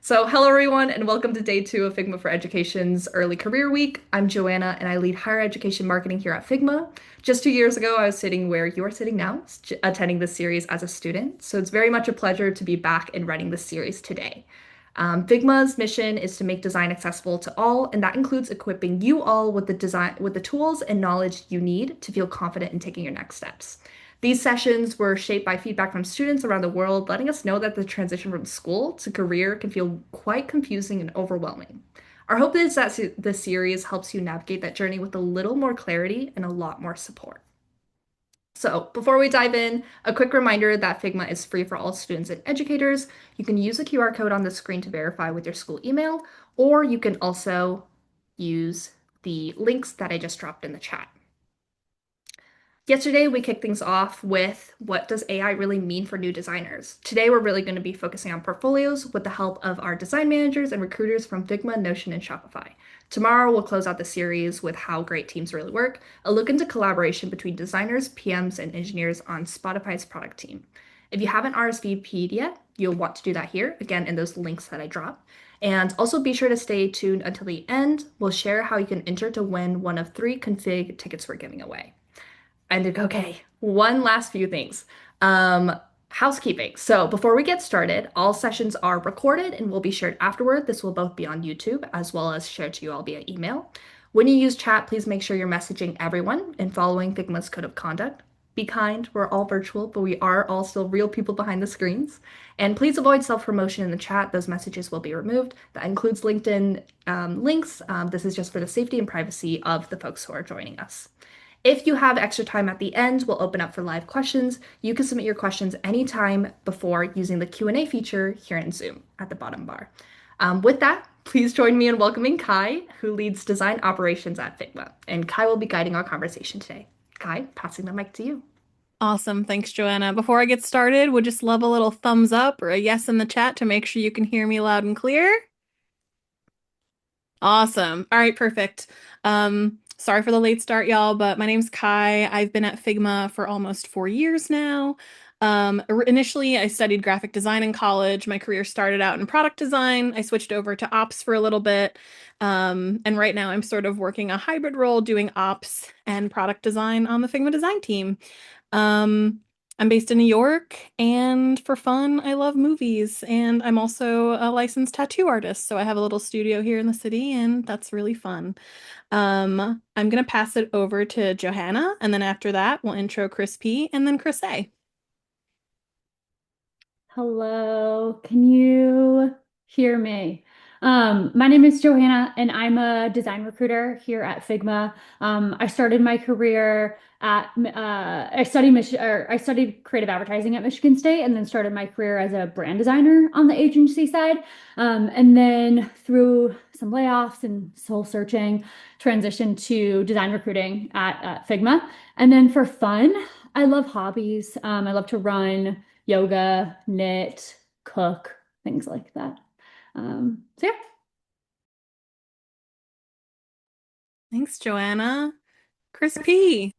Hello everyone, and welcome to day two of Figma for Education's Early Career Week. I'm Joanna, and I lead higher education marketing here at Figma. Just 2 years ago, I was sitting where you are sitting now, attending this series as a student. So it's very much a pleasure to be back and running this series today. Figma's mission is to make design accessible to all, and that includes equipping you all with the tools and knowledge you need to feel confident in taking your next steps. These sessions were shaped by feedback from students around the world, letting us know that the transition from school to career can feel quite confusing and overwhelming. Our hope is that this series helps you navigate that journey with a little more clarity and a lot more support. So, before we dive in, a quick reminder that Figma is free for all students and educators. You can use the QR code on the screen to verify with your school email, or you can also use the links that I just dropped in the chat. Yesterday, we kicked things off with what does AI really mean for new designers? Today, we're really going to be focusing on portfolios with the help of our design managers and recruiters from Figma, Notion, and Shopify. Tomorrow, we'll close out the series with how great teams really work, a look into collaboration between designers, PMs, and engineers on Spotify's product team. If you haven't RSVP'd yet, you'll want to do that here, again, in those links that I dropped. And also be sure to stay tuned until the end. We'll share how you can enter to win one of 3 config tickets we're giving away. And okay, one last few things. Housekeeping. So before we get started, all sessions are recorded and will be shared afterward. This will both be on YouTube as well as shared to you all via email. When you use chat, please make sure you're messaging everyone and following Figma's code of conduct. Be kind, we're all virtual, but we are all still real people behind the screens. And please avoid self-promotion in the chat. Those messages will be removed. That includes LinkedIn links. This is just for the safety and privacy of the folks who are joining us. If you have extra time at the end, we'll open up for live questions. You can submit your questions anytime before using the Q&A feature here in Zoom at the bottom bar. With that, please join me in welcoming Kai, who leads design operations at Figma. And Kai will be guiding our conversation today. Kai, passing the mic to you. Awesome. Thanks, Joanna. Before I get started, would just love a little thumbs up or a yes in the chat to make sure you can hear me loud and clear. Awesome. All right, perfect. Sorry for the late start, y'all, but my name's Kai. I've been at Figma for almost 4 years now. Initially, I studied graphic design in college. My career started out in product design. I switched over to ops for a little bit. And right now I'm sort of working a hybrid role doing ops and product design on the Figma design team. Um, I'm based in New York, and for fun, I love movies, and I'm also a licensed tattoo artist, so I have a little studio here in the city, and that's really fun. I'm gonna pass it over to Johanna, and then after that, we'll intro Chris P. and then Chris A. Hello, can you hear me? My name is Johanna, and I'm a design recruiter here at Figma. I started my career at I studied creative advertising at Michigan State, and then started my career as a brand designer on the agency side. And then through some layoffs and soul searching, transitioned to design recruiting at Figma. And then for fun, I love hobbies. I love to run yoga, knit, cook, things like that. So yeah. Thanks, Joanna. Chris P.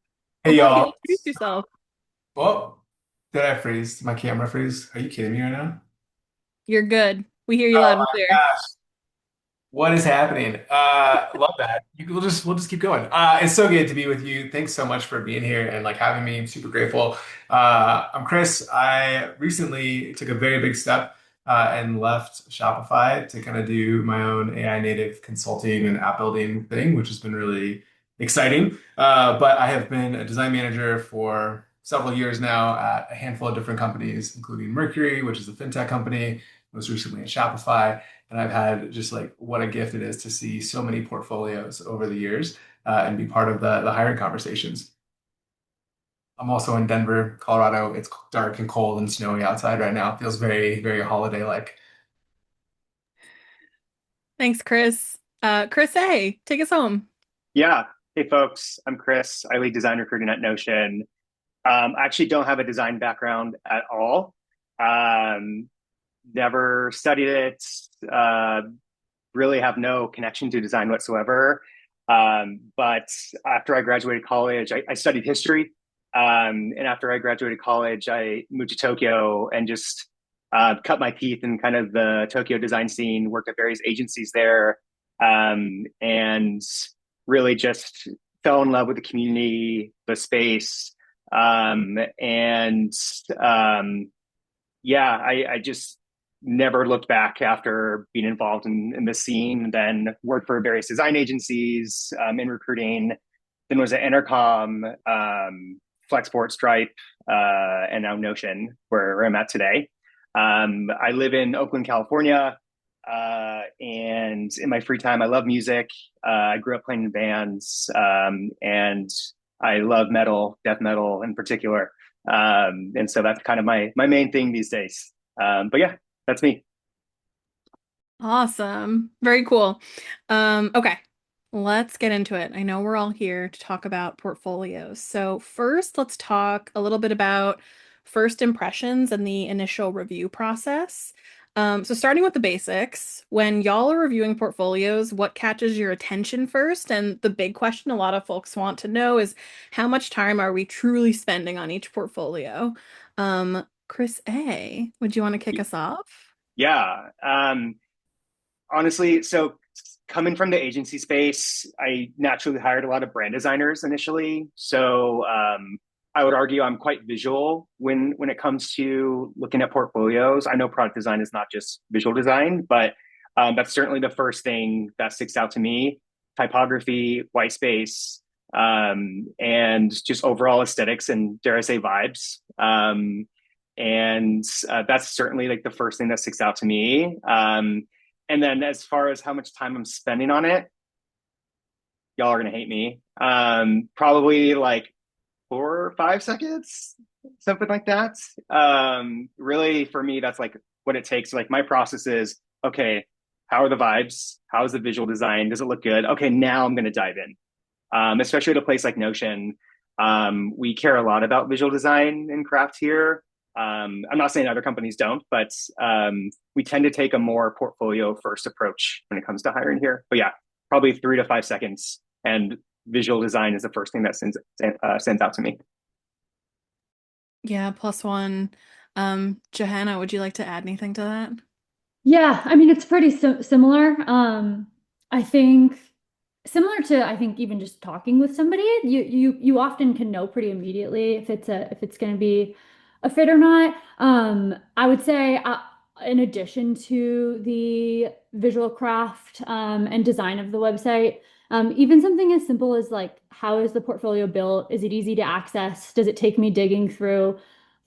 Hey I'll let you y'all. introduce yourself. Well, did I freeze? Did my camera freeze? Are you kidding me right now? You're good. We hear you Oh loud and my clear. gosh. What is happening? Love that. We'll just keep going. It's so good to be with you. Thanks so much for being here and like having me. I'm super grateful. I'm Chris. I recently took a very big step and left Shopify to kind of do my own AI native consulting and app building thing, which has been really exciting. But I have been a design manager for several years now at a handful of different companies, including Mercury, which is a fintech company, most recently at Shopify. And I've had just like what a gift it is to see so many portfolios over the years and be part of the hiring conversations. I'm also in Denver, Colorado. It's dark and cold and snowy outside right now. It feels very, very holiday-like. Thanks, Chris. Chris A., take us home. Yeah. Hey, folks. I'm Chris. I lead design recruiting at Notion. I actually don't have a design background at all. Um, Never studied it. Really have no connection to design whatsoever. But after I graduated college, I studied history. And after I graduated college, I moved to Tokyo and just cut my teeth in kind of the Tokyo design scene, worked at various agencies there, and really just fell in love with the community, the space, and yeah, I just never looked back after being involved in the scene. Then worked for various design agencies in recruiting. Then was at Intercom, Flexport, Stripe, and now Notion, where I'm at today. I live in Oakland, California, and in my free time, I love music. I grew up playing in bands, and I love metal, death metal in particular. And so that's kind of my main thing these days. But yeah, that's me. Awesome. Very cool. Okay, let's get into it. I know we're all here to talk about portfolios. So first, let's talk a little bit about first impressions and the initial review process. So starting with the basics, when y'all are reviewing portfolios, what catches your attention first? And the big question a lot of folks want to know is how much time are we truly spending on each portfolio? Chris A., would you want to kick us off? Yeah. Honestly, so coming from the agency space, I naturally hired a lot of brand designers initially. So I would argue I'm quite visual when it comes to looking at portfolios. I know product design is not just visual design, but that's certainly the first thing that sticks out to me. Typography, white space, and just overall aesthetics and dare I say vibes. And that's certainly like the first thing that sticks out to me. And then as far as how much time I'm spending on it, y'all are gonna hate me. Probably like 4 or 5 seconds, something like that. Really, for me, that's like what it takes. Like my process is okay. How are the vibes? How is the visual design? Does it look good? Okay, now I'm gonna dive in. Especially at a place like Notion, we care a lot about visual design and craft here. I'm not saying other companies don't, but we tend to take a more portfolio first approach when it comes to hiring here. But yeah, probably 3 to 5 seconds, and visual design is the first thing that sends out to me. Yeah, plus one. Johanna, would you like to add anything to that? Yeah, I mean it's pretty similar. I think similar to I think even just talking with somebody, you often can know pretty immediately if it's going to be a fit or not. I would say in addition to the visual craft and design of the website, even something as simple as like how is the portfolio built? Is it easy to access? Does it take me digging through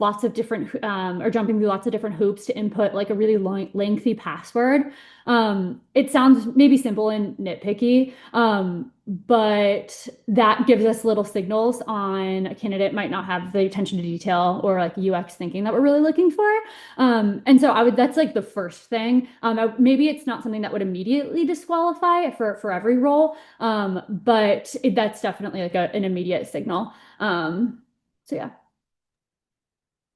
lots of different or jumping through lots of different hoops to input like a really lengthy password? It sounds maybe simple and nitpicky, but that gives us little signals on a candidate might not have the attention to detail or like UX thinking that we're really looking for. And so that's like the first thing. Maybe it's not something that would immediately disqualify for every role, but that's definitely like an immediate signal. So yeah.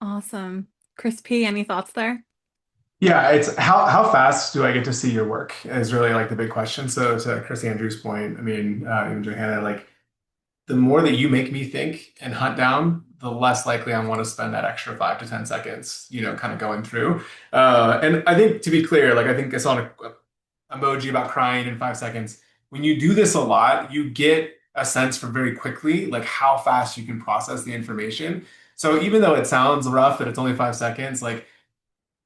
Awesome. Chris P., any thoughts there? Yeah, it's how fast do I get to see your work is really like the big question. So to Chris Andrews' point, I mean, even Johanna, like the more that you make me think and hunt down, the less likely I want to spend that extra 5 to 10 seconds, kind of going through. And I think to be clear, like I think I saw a emoji about crying in 5 seconds. When you do this a lot, you get a sense for very quickly like how fast you can process the information. So even though it sounds rough that it's only 5 seconds, like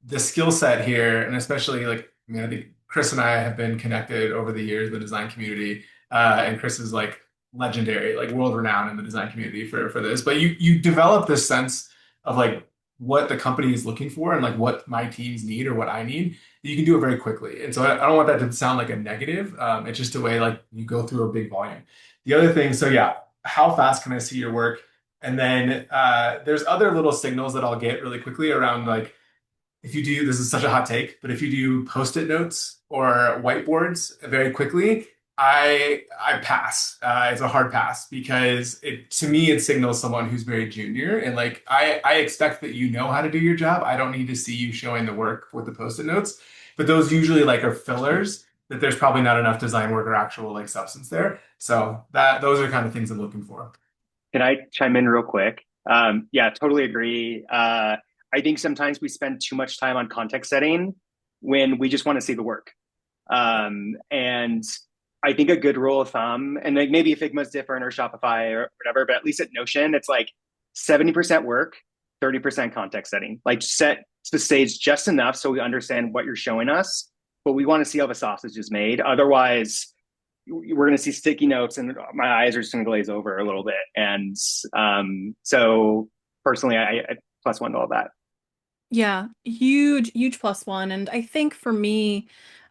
the skill set here, and especially like, I mean, I think Chris and I have been connected over the years in the design community, and Chris is like legendary, like world renowned in the design community for this. But you develop this sense of like what the company is looking for and like what my teams need or what I need. You can do it very quickly, and so I don't want that to sound like a negative. It's just a way like you go through a big volume. The other thing, so yeah, how fast can I see your work? And then there's other little signals that I'll get really quickly around like if you do, this is such a hot take, but if you do post-it notes or whiteboards very quickly, I pass. It's a hard pass because it to me it signals someone who's very junior and like I expect that you know how to do your job. I don't need to see you showing the work with the post-it notes, but those usually like are fillers that there's probably not enough design work or actual like substance there. So that those are kind of things I'm looking for. Can I chime in real quick? Yeah, totally agree. I think sometimes we spend too much time on context setting when we just want to see the work. And I think a good rule of thumb, and like maybe Figma's different or Shopify or whatever, but at least at Notion, it's like 70% work, 30% context setting. Like set the stage just enough so we understand what you're showing us, but we want to see how the sausage is made. Otherwise, we're going to see sticky notes and my eyes are just going to glaze over a little bit. And so personally, I plus one to all that. Yeah, huge, huge plus one. And I think for me,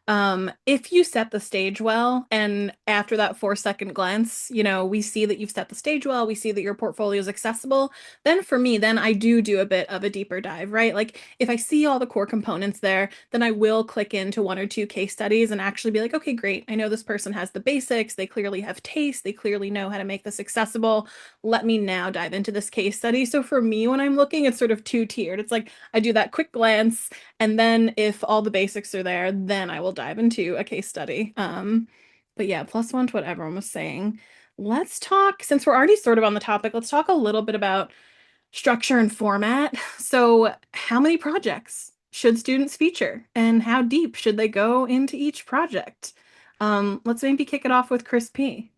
if you set the stage well, and after that 4 second glance, we see that you've set the stage well, we see that your portfolio is accessible, then for me, then I do a bit of a deeper dive, right? Like if I see all the core components there, then I will click into one or two case studies and actually be like, okay, great. I know this person has the basics. They clearly have taste. They clearly know how to make this accessible. Let me now dive into this case study. So for me, when I'm looking, it's sort of two-tiered. It's like I do that quick glance, and then if all the basics are there, then I will dive into a case study. But yeah, plus one to what everyone was saying. Let's talk, since we're already sort of on the topic, let's talk a little bit about structure and format. So, how many projects should students feature, and how deep should they go into each project? Let's maybe kick it off with Chris P.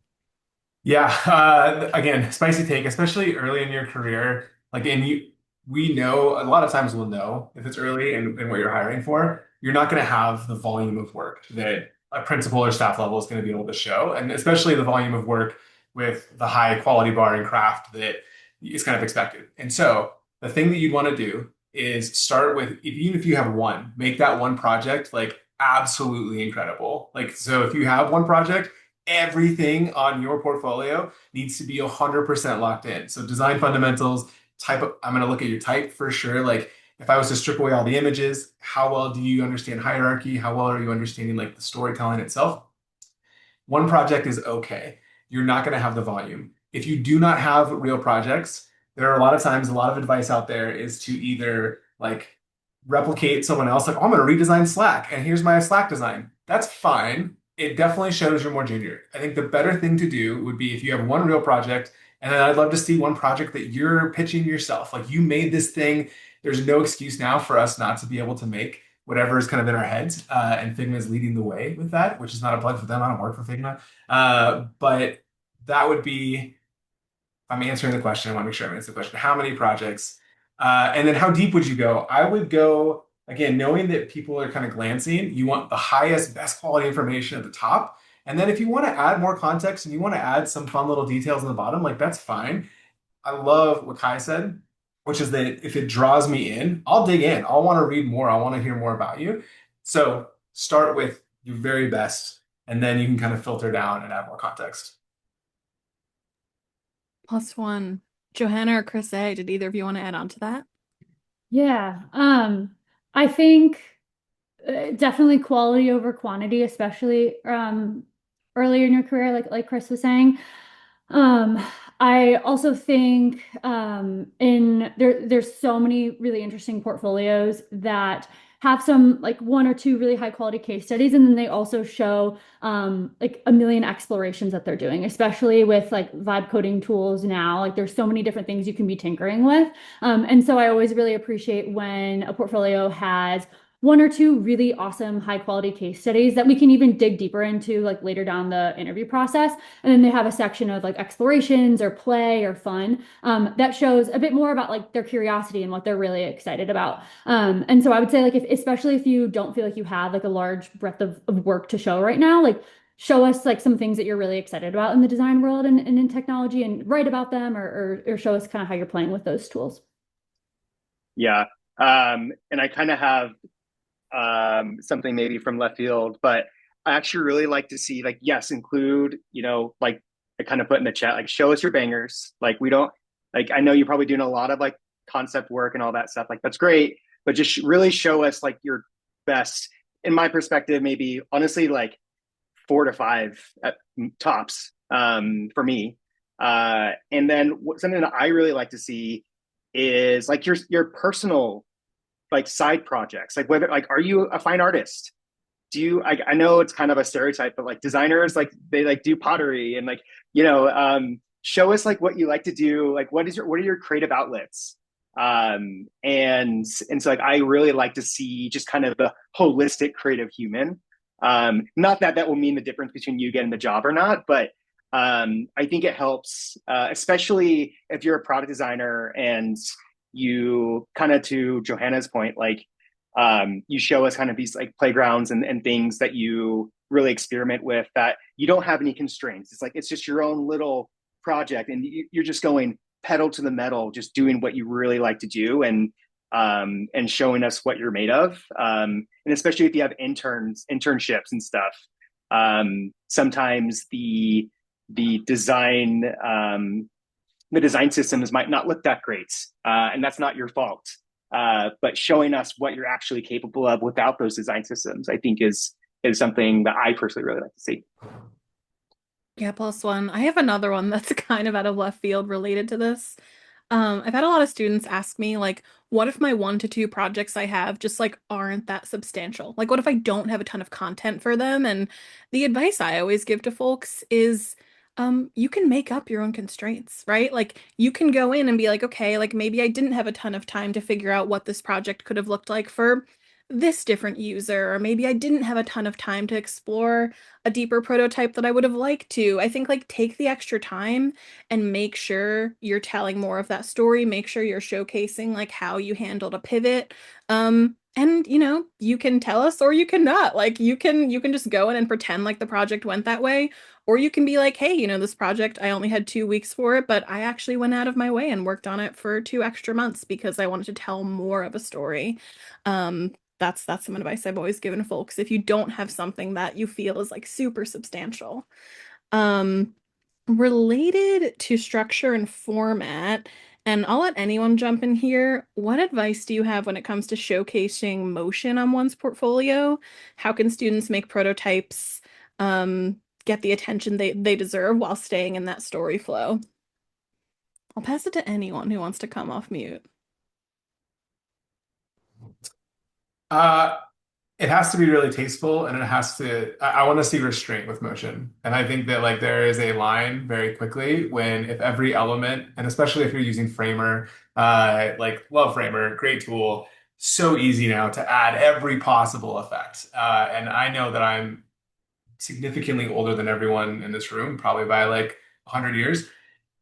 Yeah, again, spicy take, especially early in your career. Like, we know a lot of times we'll know if it's early and what you're hiring for. You're not going to have the volume of work that a principal or staff level is going to be able to show, and especially the volume of work with the high quality bar and craft that is kind of expected. And so, the thing that you'd want to do is start with, even if you have one, make that one project like absolutely incredible. Like, so if you have one project, everything on your portfolio needs to be 100% locked in. So design fundamentals, I'm going to look at your type for sure. Like if I was to strip away all the images, how well do you understand hierarchy? How well are you understanding like the storytelling itself? One project is okay. You're not going to have the volume. If you do not have real projects, there are a lot of times, a lot of advice out there is to either like replicate someone else, like, oh, I'm going to redesign Slack and here's my Slack design. That's fine. It definitely shows you're more junior. I think the better thing to do would be if you have one real project, and then I'd love to see one project that you're pitching yourself. Like you made this thing. There's no excuse now for us not to be able to make whatever is kind of in our heads. And Figma is leading the way with that, which is not a plug for them. I don't work for Figma. But that would be, I'm answering the question. I want to make sure I'm answering the question. How many projects? And then how deep would you go? I would go, again, knowing that people are kind of glancing, you want the highest, best quality information at the top. And then if you want to add more context and you want to add some fun little details in the bottom, like that's fine. I love what Kai said, which is that if it draws me in, I'll dig in. I'll want to read more. I want to hear more about you. So start with your very best, and then you can kind of filter down and add more context. Plus one. Johanna or Chris A, did either of you want to add on to that? Yeah. I think definitely quality over quantity, especially earlier in your career, like Chris was saying. Um, I also think there's so many really interesting portfolios that have some like one or two really high quality case studies, and then they also show like a million explorations that they're doing, especially with like vibe coding tools now. Like there's so many different things you can be tinkering with. And so I always really appreciate when a portfolio has one or two really awesome high quality case studies that we can even dig deeper into like later down the interview process. And then they have a section of like explorations or play or fun that shows a bit more about like their curiosity and what they're really excited about. And so I would say like especially if you don't feel like you have like a large breadth of work to show right now, like show us like some things that you're really excited about in the design world and in technology and write about them or show us kind of how you're playing with those tools. Yeah. And I kind of have something maybe from left field, but I actually really like to see like, yes, include, like I kind of put in the chat, like show us your bangers. Like we don't, like, I know you're probably doing a lot of like concept work and all that stuff. Like that's great, but just really show us like your best, in my perspective, maybe honestly, like 4 to 5 at tops for me. And then something that I really like to see is like your personal like side projects, like whether like are you a fine artist, do you I know it's kind of a stereotype, but like designers like they like do pottery and like show us like what you like to do, like what are your creative outlets, And so like I really like to see just kind of the holistic creative human. Not that that will mean the difference between you getting the job or not, but I think it helps, especially if you're a product designer and you kind of, to Johanna's point, like you show us kind of these like playgrounds and things that you really experiment with, that you don't have any constraints. It's like it's just your own little project, and you're just going pedal to the metal, just doing what you really like to do, and showing us what you're made of. And especially if you have internships and stuff, sometimes the design the design systems might not look that great, and that's not your fault. But showing us what you're actually capable of without those design systems, I think is something that I personally really like to see. Yeah, plus one. I have another one that's kind of out of left field related to this. I've had a lot of students ask me, like, what if my 1 to 2 projects I have just like aren't that substantial? Like, what if I don't have a ton of content for them? And the advice I always give to folks is, you can make up your own constraints, right? Like, you can go in and be like, okay, like maybe I didn't have a ton of time to figure out what this project could have looked like for this different user, or maybe I didn't have a ton of time to explore a deeper prototype that I would have liked to. I think like take the extra time and make sure you're telling more of that story, make sure you're showcasing like how you handled a pivot. And you can tell us or you cannot. Like you can just go in and pretend like the project went that way, or you can be like, hey, this project I only had 2 weeks for it, but I actually went out of my way and worked on it for 2 extra months because I wanted to tell more of a story. That's some advice I've always given folks if you don't have something that you feel is like super substantial. Um, Related to structure and format, and I'll let anyone jump in here. What advice do you have when it comes to showcasing motion on one's portfolio? How can students make prototypes get the attention they deserve while staying in that story flow? I'll pass it to anyone who wants to come off mute. Uh, it has to be really tasteful, and it has to, I want to see restraint with motion. And I think that like there is a line very quickly when, if every element, and especially if you're using Framer, like love Framer, great tool, so easy now to add every possible effect. And I know that I'm significantly older than everyone in this room, probably by like 100 years.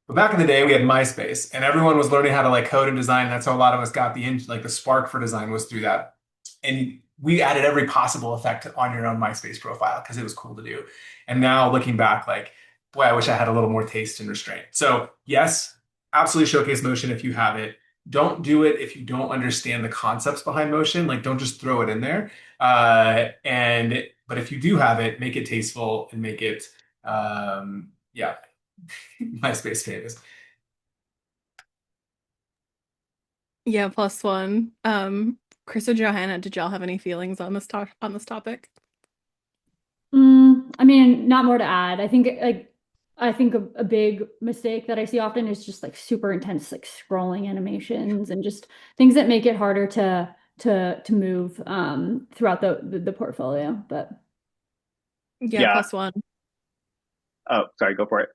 But back in the day, we had MySpace, and everyone was learning how to like code and design. That's how a lot of us got like the spark for design was through that. And we added every possible effect on your own MySpace profile because it was cool to do. And now looking back, like, boy, I wish I had a little more taste and restraint. So yes, absolutely showcase motion if you have it. Don't do it if you don't understand the concepts behind motion. Like, don't just throw it in there. But if you do have it, make it tasteful and make it, yeah, MySpace famous. Yeah, plus one. Chris or Johanna, did y'all have any feelings on this topic? I mean, not more to add. I think a big mistake that I see often is just like super intense like scrolling animations and just things that make it harder to move throughout the portfolio. But Yeah, Yeah. plus one. Oh, sorry, go for it.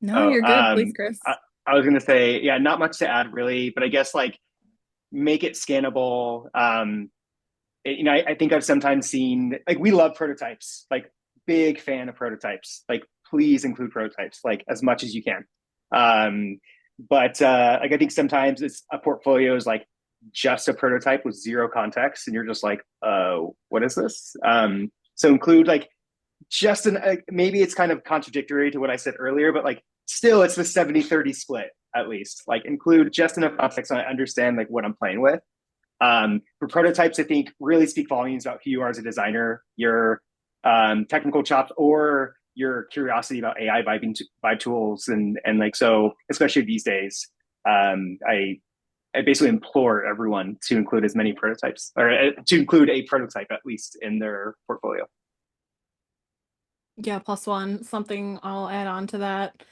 No, Oh, you're good. Please, Chris. I was gonna say, yeah, not much to add really, but I guess like make it scannable. I think I've sometimes seen, like, we love prototypes, like big fan of prototypes. Like, please include prototypes like as much as you can. But like I think sometimes it's a portfolio is like just a prototype with zero context, and you're just like, what is this? So include like just maybe it's kind of contradictory to what I said earlier, but like still it's the 70-30 split at least. Like include just enough context so I understand like what I'm playing with. For prototypes, I think really speak volumes about who you are as a designer, your technical chops, or your curiosity about AI vibe tools, and like so, especially these days. I basically implore everyone to include as many prototypes, or to include a prototype at least in their portfolio. Yeah, plus one. Something I'll add on to that.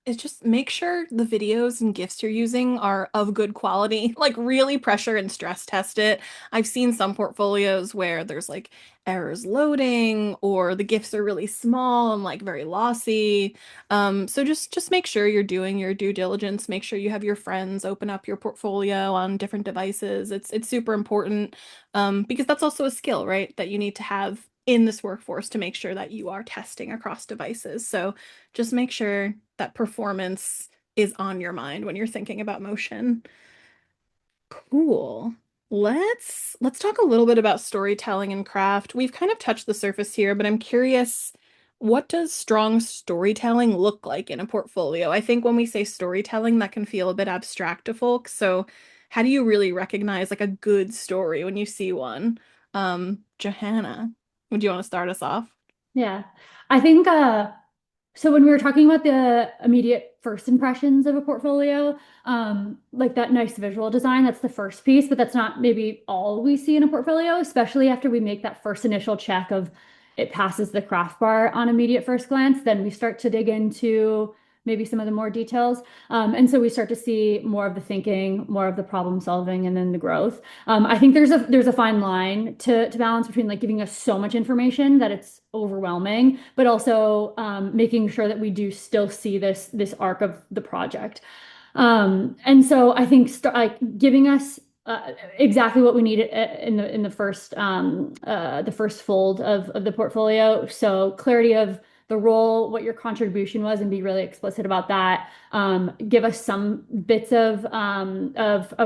is just make sure the videos and GIFs you're using are of good quality. Like really pressure and stress test it. I've seen some portfolios where there's like errors loading or the GIFs are really small and like very lossy. So just make sure you're doing your due diligence. Make sure you have your friends open up your portfolio on different devices. It's super important because that's also a skill, right? That you need to have in this workforce to make sure that you are testing across devices. So just make sure that performance is on your mind when you're thinking about motion. Cool. Let's talk a little bit about storytelling and craft. We've kind of touched the surface here, but I'm curious, what does strong storytelling look like in a portfolio? I think when we say storytelling, that can feel a bit abstract to folks. So how do you really recognize like a good story when you see one? Johanna, would you want to start us off? Yeah. I think so when we were talking about the immediate first impressions of a portfolio, like that nice visual design, that's the first piece, but that's not maybe all we see in a portfolio, especially after we make that first initial check of it passes the craft bar on immediate first glance, then we start to dig into maybe some of the more details. And so we start to see more of the thinking, more of the problem solving, and then the growth. I think there's a fine line to balance between like giving us so much information that it's overwhelming, but also making sure that we do still see this arc of the project. And so I think like giving us exactly what we need in the first fold of the portfolio. So clarity of the role, what your contribution was, and be really explicit about that. Give us some bits of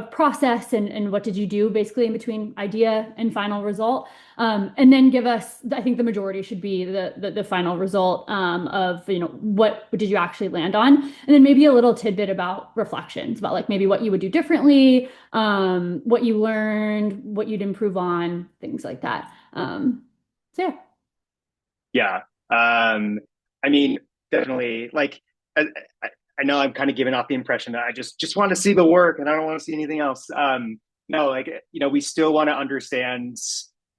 process and what did you do basically in between idea and final result. And then give us, I think the majority should be the final result of, what did you actually land on? And then maybe a little tidbit about reflections, about like maybe what you would do differently, what you learned, what you'd improve on, things like that. So yeah. Yeah. I mean, definitely like I, I I know I'm kind of giving off the impression that I just want to see the work and I don't want to see anything else. No, like we still want to understand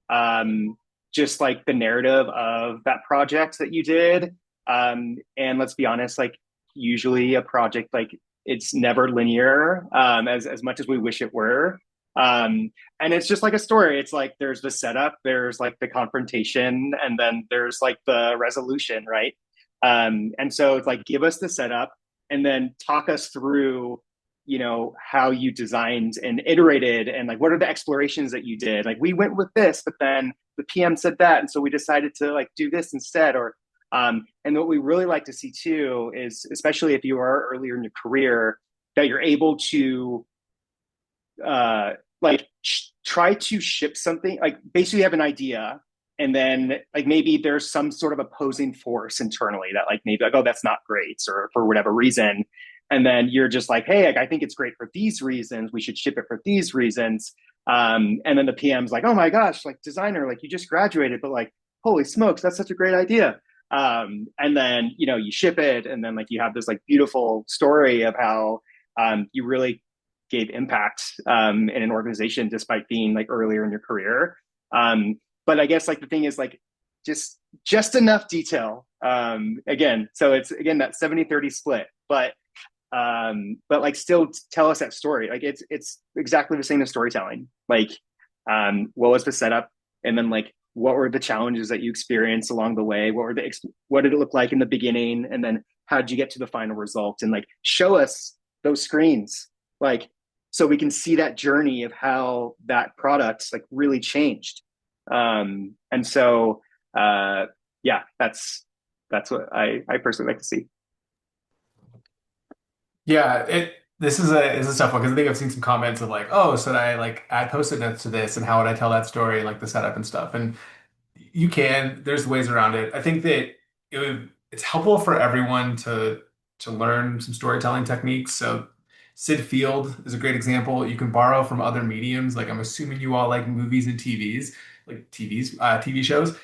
um just like the narrative of that project that you did. And let's be honest, like usually a project like it's never linear, as much as we wish it were. Um, and it's just like a story. It's like there's the setup, there's like the confrontation, and then there's like the resolution, right? And so it's like give us the setup and then talk us through, how you designed and iterated and like what are the explorations that you did. Like we went with this, but then the PM said that, and so we decided to like do this instead. Or and what we really like to see too is, especially if you are earlier in your career, that you're able to like try to ship something, like basically you have an idea and then like maybe there's some sort of opposing force internally that like maybe like, oh, that's not great or for whatever reason, and then you're just like, hey, like, I think it's great for these reasons, we should ship it for these reasons. And then the PM's like, oh my gosh, like designer, like you just graduated, but like holy smokes, that's such a great idea. And then you ship it and then like you have this like beautiful story of how you really gave impact in an organization despite being like earlier in your career. But I guess like the thing is like just enough detail. Again, so it's again that 70-30 split, but like still tell us that story. Like it's exactly the same as storytelling. Like what was the setup, and then like what were the challenges that you experienced along the way? What did it look like in the beginning, and then how did you get to the final result? And like show us those screens, like so we can see that journey of how that product like really changed. And so yeah, that's what I personally like to see. Yeah, this is a tough one because I think I've seen some comments of like, oh, should I like add post-it notes to this and how would I tell that story and like the setup and stuff. And you can, there's ways around it. I think that it's helpful for everyone to learn some storytelling techniques. So Sid Field is a great example. You can borrow from other mediums. Like I'm assuming you all like movies and TV shows.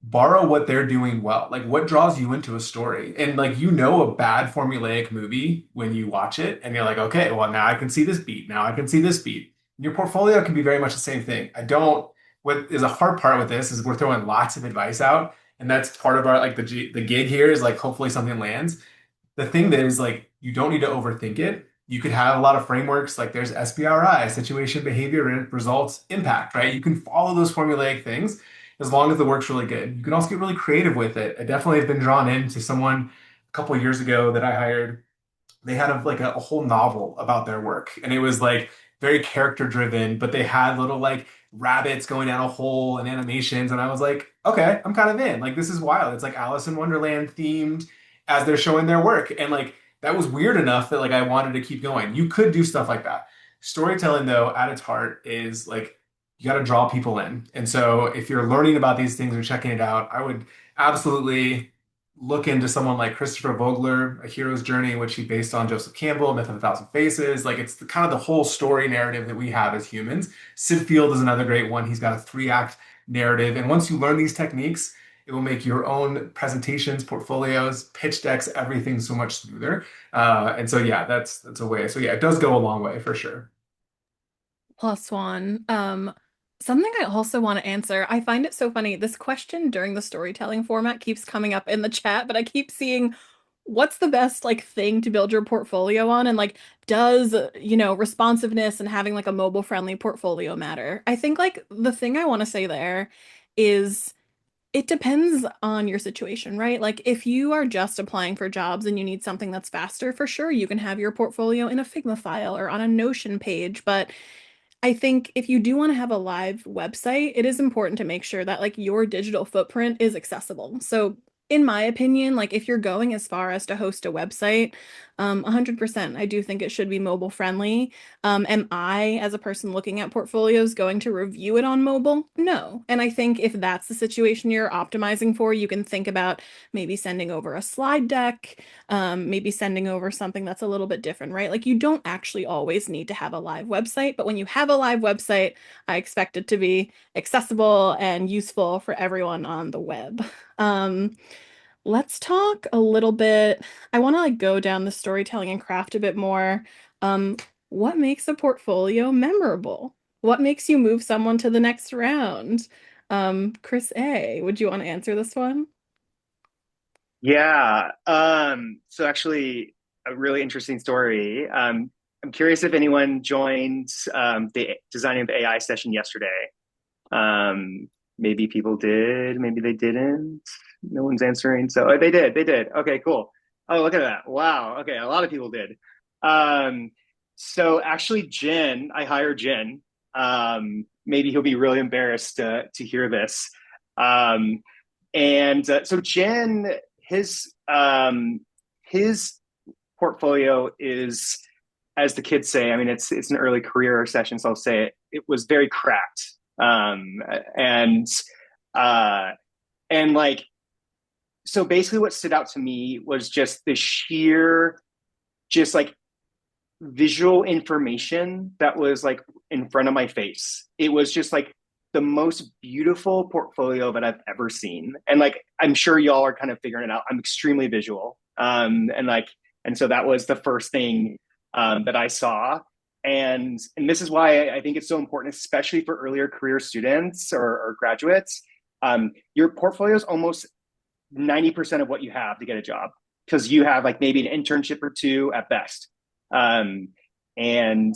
Borrow what they're doing well. Like what draws you into a story. And like a bad formulaic movie when you watch it and you're like, okay, well now I can see this beat. Now I can see this beat. Your portfolio can be very much the same thing. What is a hard part with this is we're throwing lots of advice out. And that's part of our like the gig here is like hopefully something lands. the thing that is like, you don't need to overthink it. You could have a lot of frameworks like there's SBRI, situation, behavior, results, impact, right? You can follow those formulaic things as long as the work's really good. You can also get really creative with it. I definitely have been drawn into someone a couple of years ago that I hired. They had a whole novel about their work, and it was like very character driven, but they had little like rabbits going down a hole and animations, and I was like, okay, I'm kind of in. Like, this is wild. It's like Alice in Wonderland themed as they're showing their work, and like that was weird enough that like I wanted to keep going. You could do stuff like that. Storytelling, though, at its heart is like you got to draw people in. And so if you're learning about these things or checking it out, I would absolutely look into someone like Christopher Vogler, A Hero's Journey, which he based on Joseph Campbell, Myth of a Thousand Faces. Like, it's kind of the whole story narrative that we have as humans. Sid Field is another great one. He's got a 3-act narrative. And once you learn these techniques, it will make your own presentations, portfolios, pitch decks, everything so much smoother. And so, yeah, that's a way. So, yeah, it does go a long way for sure. Plus one. Something I also want to answer. I find it so funny. This question during the storytelling format keeps coming up in the chat, but I keep seeing what's the best like thing to build your portfolio on, and like does, responsiveness and having like a mobile friendly portfolio matter? I think like the thing I want to say there is it depends on your situation, right? Like if you are just applying for jobs and you need something that's faster, for sure you can have your portfolio in a Figma file or on a Notion page, but I think if you do want to have a live website, it is important to make sure that like your digital footprint is accessible. So in my opinion, like if you're going as far as to host a website, 100%, I do think it should be mobile friendly. Am I, as a person looking at portfolios, going to review it on mobile? No. And I think if that's the situation you're optimizing for, you can think about maybe sending over a slide deck, maybe sending over something that's a little bit different, right? Like you don't actually always need to have a live website, but when you have a live website, I expect it to be accessible and useful for everyone on the web. Um, let's talk a little bit. I want to like go down the storytelling and craft a bit more. Um, what makes a portfolio memorable? What makes you move someone to the next round? Chris A, would you want to answer this one? Yeah. So actually, a really interesting story. I'm curious if anyone joined the Designing of AI session yesterday. Maybe people did, maybe they didn't. No one's answering. So they did. They did. Okay, cool. Oh, look at that. Wow. Okay, a lot of people did. Um, so actually, Jen, I hired Jen. Maybe he'll be really embarrassed to hear this. Um, and so Jen, his portfolio is, as the kids say, I mean, it's an early career session, so I'll say it. It was very cracked, and uh, and like so. Basically, what stood out to me was just the sheer, just like visual information that was like in front of my face. It was just like the most beautiful portfolio that I've ever seen. And like I'm sure y'all are kind of figuring it out. I'm extremely visual. And so that was the first thing that I saw. And this is why I think it's so important, especially for earlier career students or graduates. Your portfolio is almost 90% of what you have to get a job, because you have like maybe an internship or two at best. Um, and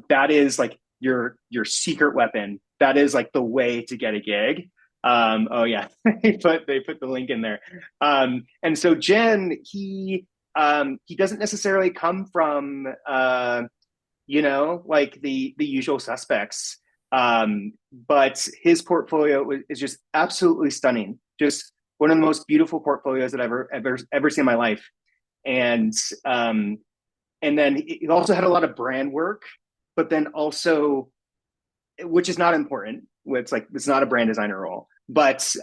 that is like your secret weapon. That is like the way to get a gig. Oh yeah, they put the link in there. And so Jen, he doesn't necessarily come from like the usual suspects. But his portfolio is just absolutely stunning. Just one of the most beautiful portfolios that I've ever seen in my life. And um, and then he also had a lot of brand work, but then also, which is not important. It's not a brand designer role, but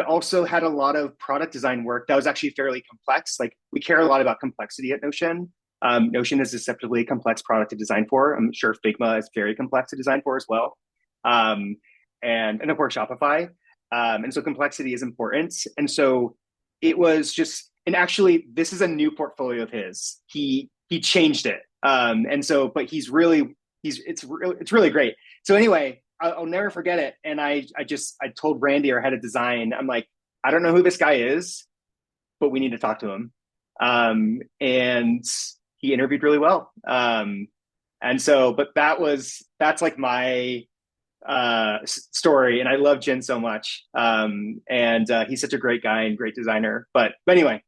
also had a lot of product design work that was actually fairly complex. Like we care a lot about complexity at Notion. Notion is deceptively complex product to design for. I'm sure Figma is very complex to design for as well, and of course Shopify. And so complexity is important. And so it was just, and actually this is a new portfolio of his. He changed it. And so, but it's really great. So anyway, I'll never forget it. And I told Randy, our head of design, I'm like, I don't know who this guy is, but we need to talk to him. And he interviewed really well. And so, but that's like my story. And I love Jin so much. And He's such a great guy and great designer. But anyway,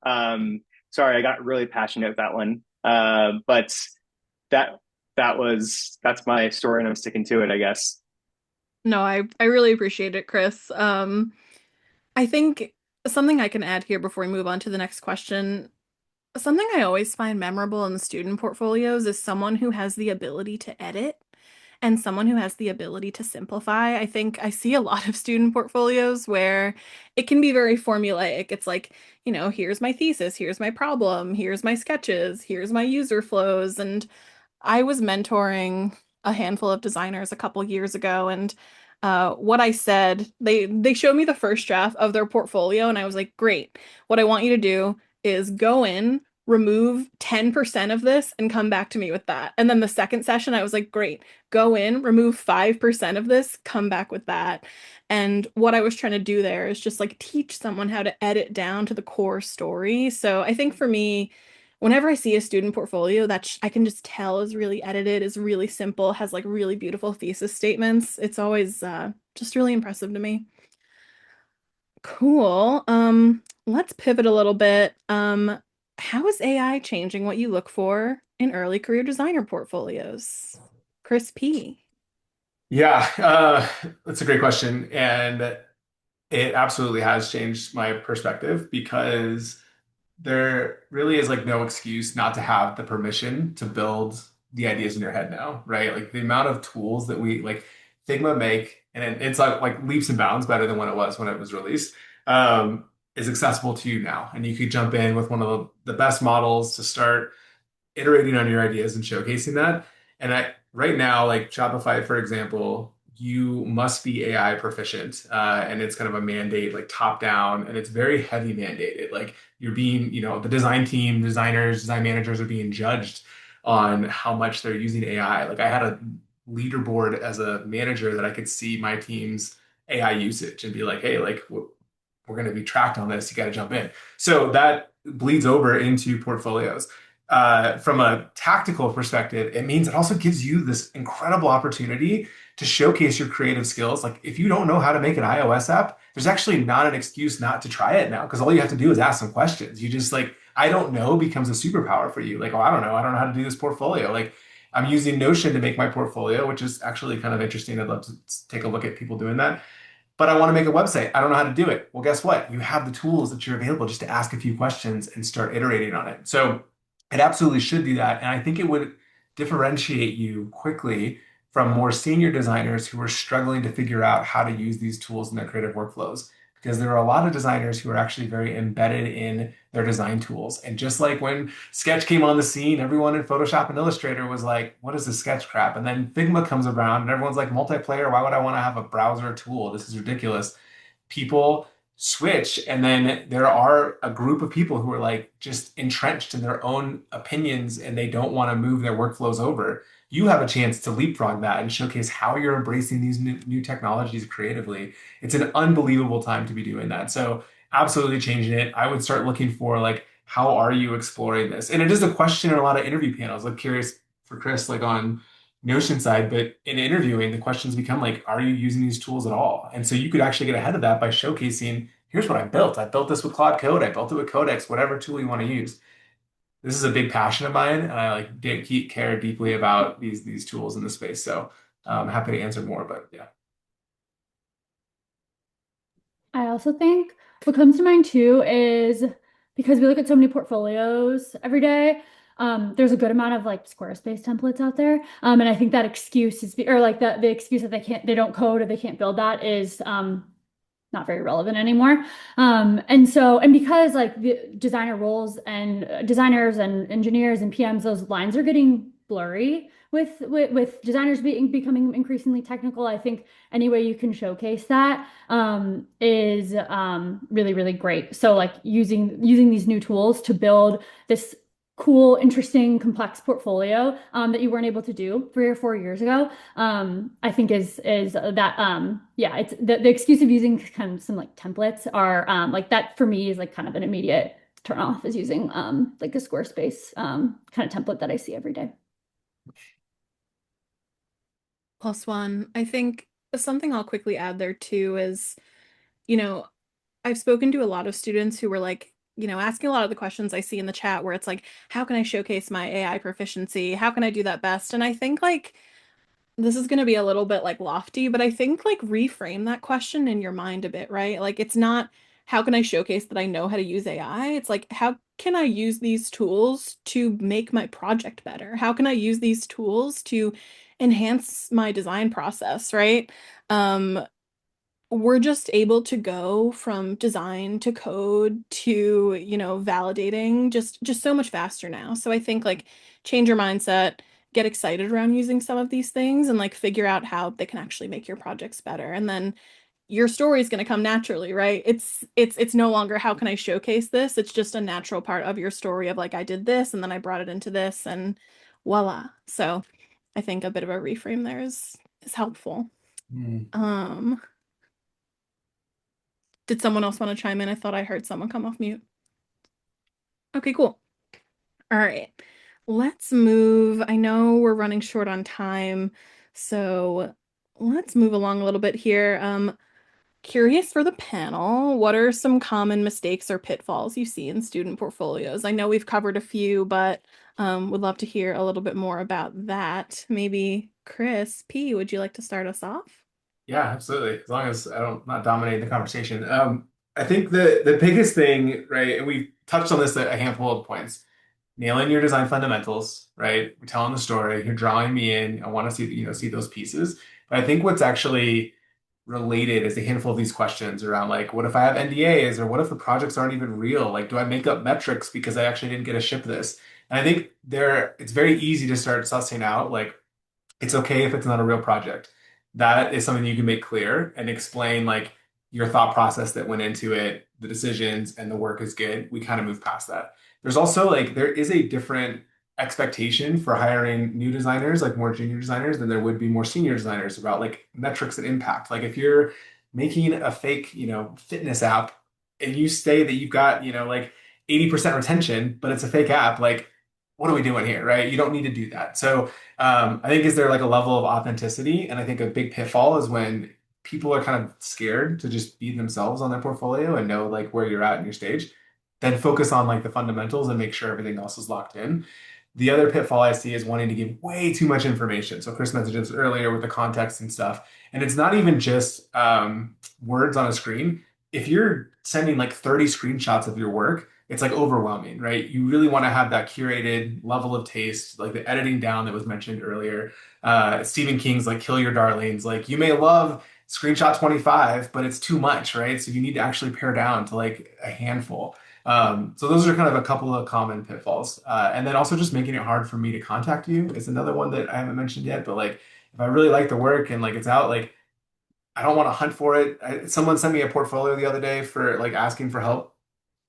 sorry, I got really passionate with that one. But that that's my story, and I'm sticking to it, I guess. No, I really appreciate it, Chris. I think something I can add here before we move on to the next question. Something I always find memorable in the student portfolios is someone who has the ability to edit and someone who has the ability to simplify. I think I see a lot of student portfolios where it can be very formulaic. It's like, here's my thesis, here's my problem, here's my sketches, here's my user flows. And I was mentoring a handful of designers a couple years ago, and what I said, they showed me the first draft of their portfolio, and I was like, great. What I want you to do is go in, remove 10% of this, and come back to me with that. And then the second session, I was like, great. Go in, remove 5% of this, come back with that. And what I was trying to do there is just like teach someone how to edit down to the core story. So I think for me, whenever I see a student portfolio that I can just tell is really edited, is really simple, has like really beautiful thesis statements, it's always just really impressive to me. Cool. Let's pivot a little bit. How is AI changing what you look for in early career designer portfolios? Chris P. Yeah, that's a great question. And it absolutely has changed my perspective because there really is like no excuse not to have the permission to build the ideas in your head now, right? Like the amount of tools that we like Figma make, and it's like leaps and bounds better than when it was released, is accessible to you now. And you could jump in with one of the best models to start iterating on your ideas and showcasing that. And right now, like Shopify, for example, you must be AI proficient, and it's kind of a mandate, like top down, and it's very heavy mandated. Like you're being, the design team, designers, design managers are being judged on how much they're using AI. Like I had a leaderboard as a manager that I could see my team's AI usage and be like, hey, like we're going to be tracked on this. You got to jump in. So that bleeds over into portfolios. From a tactical perspective, it means it also gives you this incredible opportunity to showcase your creative skills. Like if you don't know how to make an iOS app, there's actually not an excuse not to try it now because all you have to do is ask some questions. You just like, I don't know becomes a superpower for you. Like, oh, I don't know. I don't know how to do this portfolio. Like I'm using Notion to make my portfolio, which is actually kind of interesting. I'd love to take a look at people doing that, but I want to make a website. I don't know how to do it. Well, guess what? You have the tools that you're available just to ask a few questions and start iterating on it. So it absolutely should do that. And I think it would differentiate you quickly from more senior designers who are struggling to figure out how to use these tools in their creative workflows. Because there are a lot of designers who are actually very embedded in their design tools. And just like when Sketch came on the scene, everyone in Photoshop and Illustrator was like, what is this Sketch crap? And then Figma comes around and everyone's like, multiplayer, why would I want to have a browser tool? This is ridiculous. People switch, and then there are a group of people who are like just entrenched in their own opinions and they don't want to move their workflows over. You have a chance to leapfrog that and showcase how you're embracing these new technologies creatively. It's an unbelievable time to be doing that. So absolutely changing it. I would start looking for like, how are you exploring this? And it is a question in a lot of interview panels. I'm curious for Chris, like on Notion side, but in interviewing, the questions become like, are you using these tools at all? And so you could actually get ahead of that by showcasing, here's what I built. I built this with Claude Code. I built it with Codex, whatever tool you want to use. This is a big passion of mine, and I like care deeply about these tools in the space. So I'm happy to answer more, but yeah. I also think what comes to mind too is because we look at so many portfolios every day, there's a good amount of like Squarespace templates out there. And I think that excuse is, or like the excuse that they don't code or they can't build that is not very relevant anymore. And because like the designer roles and designers and engineers and PMs, those lines are getting blurry with designers becoming increasingly technical. I think any way you can showcase that is really, really great. So like using these new tools to build this cool, interesting, complex portfolio that you weren't able to do 3 or 4 years ago. I think is that yeah, it's the excuse of using kind of some like templates are like that for me is like kind of an immediate turn off is using like the Squarespace kind of template that I see every day. Plus one. I think something I'll quickly add there too is, you know, I've spoken to a lot of students who were like, asking a lot of the questions I see in the chat where it's like, how can I showcase my AI proficiency? How can I do that best? And I think like this is going to be a little bit like lofty, but I think like reframe that question in your mind a bit, right? Like it's not how can I showcase that I know how to use AI? It's like how can I use these tools to make my project better? How can I use these tools to enhance my design process, right? Um, we're just able to go from design to code to, validating just so much faster now. So I think like change your mindset, get excited around using some of these things and like figure out how they can actually make your projects better. And then your story is going to come naturally, right? It's no longer how can I showcase this? It's just a natural part of your story of like I did this and then I brought it into this and voila. So I think a bit of a reframe there is helpful. Mm. Um Did someone else want to chime in? I thought I heard someone come off mute. Okay, cool. All right. Let's move. I know we're running short on time, so let's move along a little bit here. Curious for the panel, what are some common mistakes or pitfalls you see in student portfolios? I know we've covered a few, but would love to hear a little bit more about that. Maybe Chris P, would you like to start us off? Yeah, absolutely. As long as I don't not dominate the conversation. I think the biggest thing, right, and we've touched on this at a handful of points. Nailing your design fundamentals, right? We're telling the story. You're drawing me in. I want to see, see those pieces. But I think what's actually related is a handful of these questions around like, what if I have NDAs or what if the projects aren't even real? Like, do I make up metrics because I actually didn't get to ship this? And I think it's very easy to start sussing out like it's okay if it's not a real project. That is something you can make clear and explain like your thought process that went into it, the decisions, and the work is good. We kind of move past that. There's also like there is a different expectation for hiring new designers, like more junior designers, than there would be more senior designers about like metrics and impact. Like if you're making a fake, fitness app and you say that you've got, like 80% retention, but it's a fake app, like what are we doing here, right? You don't need to do that. So I think is there like a level of authenticity? And I think a big pitfall is when people are kind of scared to just be themselves on their portfolio and know like where you're at in your stage, then focus on like the fundamentals and make sure everything else is locked in. The other pitfall I see is wanting to give way too much information. So Chris mentioned this earlier with the context and stuff. And it's not even just words on a screen. If you're sending like 30 screenshots of your work, it's like overwhelming, right? You really want to have that curated level of taste, like the editing down that was mentioned earlier. Stephen King's like Kill Your Darlings. Like you may love screenshot 25, but it's too much, right? So you need to actually pare down to like a handful. So those are kind of a couple of common pitfalls. And then also just making it hard for me to contact you is another one that I haven't mentioned yet. But like if I really like the work and like it's out, like I don't want to hunt for it. Someone sent me a portfolio the other day for like asking for help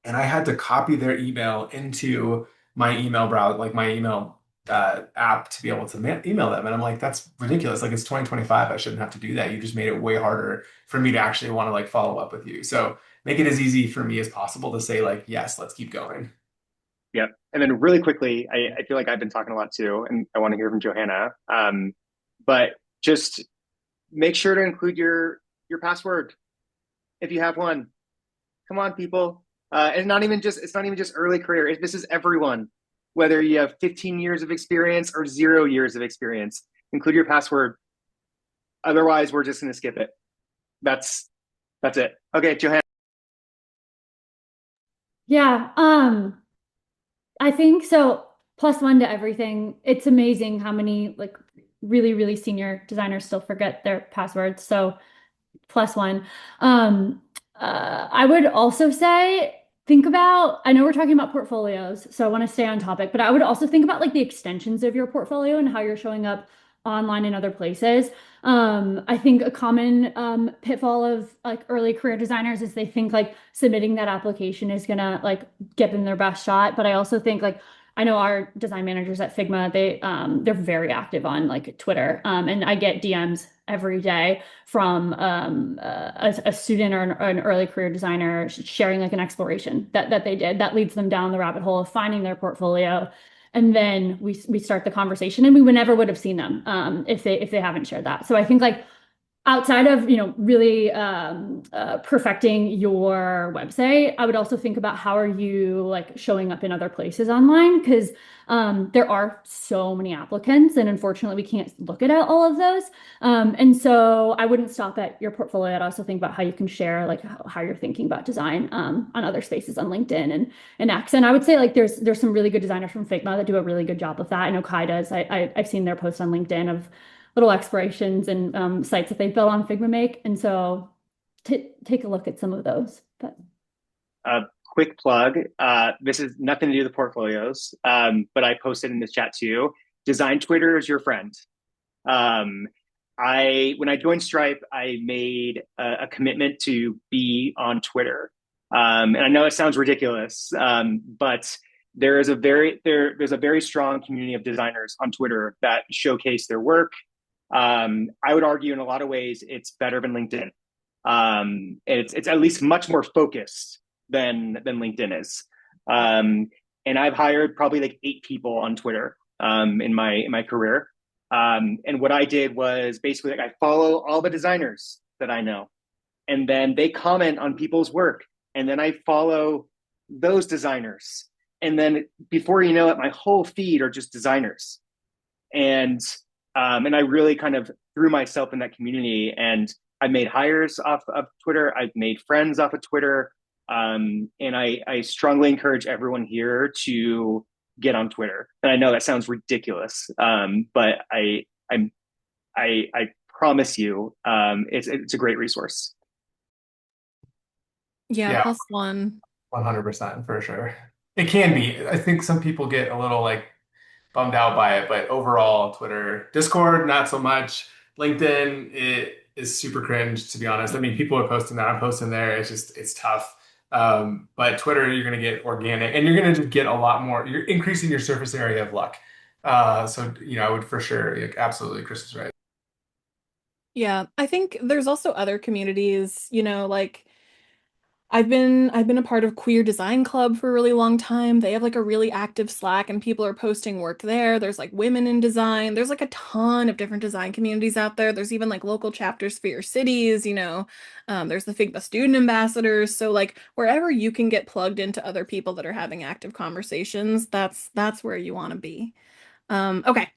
and I had to copy their email into my email browser, like my email app to be able to email them. And I'm like, that's ridiculous. Like it's 2025. I shouldn't have to do that. You just made it way harder for me to actually want to like follow up with you. So make it as easy for me as possible to say like, yes, let's keep going. Yep. And then really quickly, I feel like I've been talking a lot too, and I want to hear from Johanna. But just make sure to include your password if you have one. Come on, people. And it's not even just early career. This is everyone, whether you have 15 years of experience or 0 years of experience. Include your password. Otherwise, we're just going to skip it. That's it. Okay, Johanna. Yeah, I think so. Plus one to everything. It's amazing how many like really, really senior designers still forget their passwords. So plus one. I would also say think about, I know we're talking about portfolios, so I want to stay on topic, but I would also think about like the extensions of your portfolio and how you're showing up online in other places. I think a common pitfall of like early career designers is they think like submitting that application is gonna like get them their best shot. But I also think like I know our design managers at Figma, they're very active on like Twitter. And I get DMs every day from a student or an early career designer sharing like an exploration that they did that leads them down the rabbit hole of finding their portfolio. And then we start the conversation, and we would never would have seen them if they haven't shared that. So I think like outside of, really perfecting your website, I would also think about how are you like showing up in other places online because there are so many applicants, and unfortunately, we can't look at all of those. And so I wouldn't stop at your portfolio. I'd also think about how you can share like how you're thinking about design on other spaces on LinkedIn and X. And I would say like there's some really good designers from Figma that do a really good job with that. I know Kai does. I've seen their posts on LinkedIn of little explorations and sites that they've built on Figma Make. And so take a look at some of those. But Quick plug. This is nothing to do with portfolios, but I posted in this chat too. Design Twitter is your friend. Um, when I joined Stripe, I made a commitment to be on Twitter. And I know it sounds ridiculous, but there's a very strong community of designers on Twitter that showcase their work. I would argue in a lot of ways it's better than LinkedIn. It's at least much more focused than LinkedIn is. And I've hired probably like 8 people on Twitter in my career. And what I did was basically like I follow all the designers that I know, and then they comment on people's work, and then I follow those designers, and then before you know it, my whole feed are just designers, and I really kind of threw myself in that community, and I made hires off of Twitter. I've made friends off of Twitter. And I strongly encourage everyone here to get on Twitter. And I know that sounds ridiculous, but I promise you, it's a great resource. Yeah, Yeah, plus one. 100% for sure. It can be. I think some people get a little like bummed out by it, but overall, Twitter, Discord, not so much. LinkedIn, it is super cringe, to be honest. I mean, people are posting that. I'm posting there. It's tough. But Twitter, you're going to get organic and you're going to just get a lot more. You're increasing your surface area of luck. So, I would for sure, like, absolutely, Chris is right. Yeah, I think there's also other communities, like I've been a part of Queer Design Club for a really long time. They have like a really active Slack and people are posting work there. There's like women in design. There's like a ton of different design communities out there. There's even like local chapters for your cities. There's the Figma student ambassadors. So like wherever you can get plugged into other people that are having active conversations, that's where you want to be. Okay.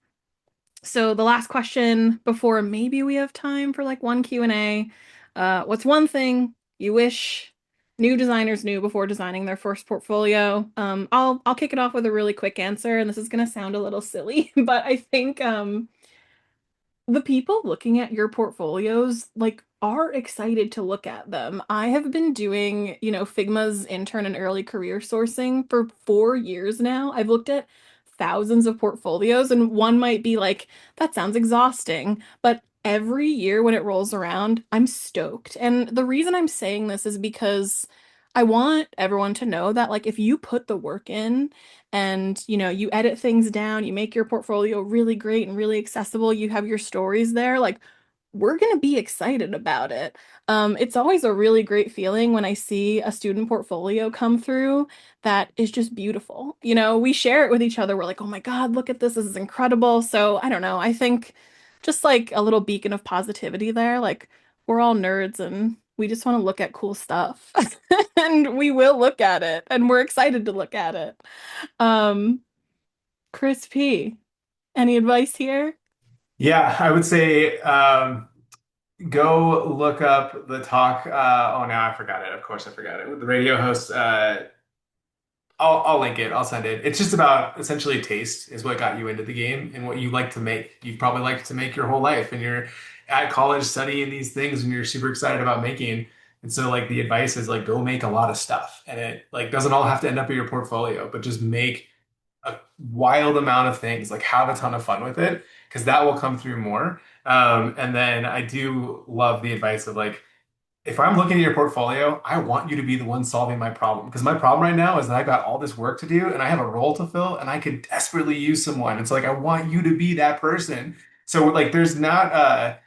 So the last question before maybe we have time for like one Q&A. What's one thing you wish new designers knew before designing their first portfolio? I'll kick it off with a really quick answer, and this is gonna sound a little silly, but I think the people looking at your portfolios like are excited to look at them. I have been doing, Figma's intern and early career sourcing for 4 years now. I've looked at thousands of portfolios, and one might be like, that sounds exhausting, but every year when it rolls around, I'm stoked. And the reason I'm saying this is because I want everyone to know that like if you put the work in and you edit things down, you make your portfolio really great and really accessible, you have your stories there, like we're going to be excited about it. It's always a really great feeling when I see a student portfolio come through that is just beautiful. We share it with each other. We're like, oh my God, look at this. This is incredible. So I don't know. I think just like a little beacon of positivity there. Like we're all nerds and we just want to look at cool stuff. And we will look at it and we're excited to look at it. Um, Chris P, any advice here? Yeah, I would say go look up the talk. Oh, now I forgot it. Of course, I forgot it. The radio host. I'll link it. I'll send it. It's just about essentially taste is what got you into the game and what you like to make. You've probably liked to make your whole life, and you're at college studying these things, and you're super excited about making. And so, like, the advice is like go make a lot of stuff, and it like doesn't all have to end up in your portfolio, but just make a wild amount of things. Like, have a ton of fun with it, because that will come through more. And then I do love the advice of like if I'm looking at your portfolio, I want you to be the one solving my problem. Because my problem right now is that I've got all this work to do and I have a role to fill and I could desperately use someone. It's like I want you to be that person. So like there's not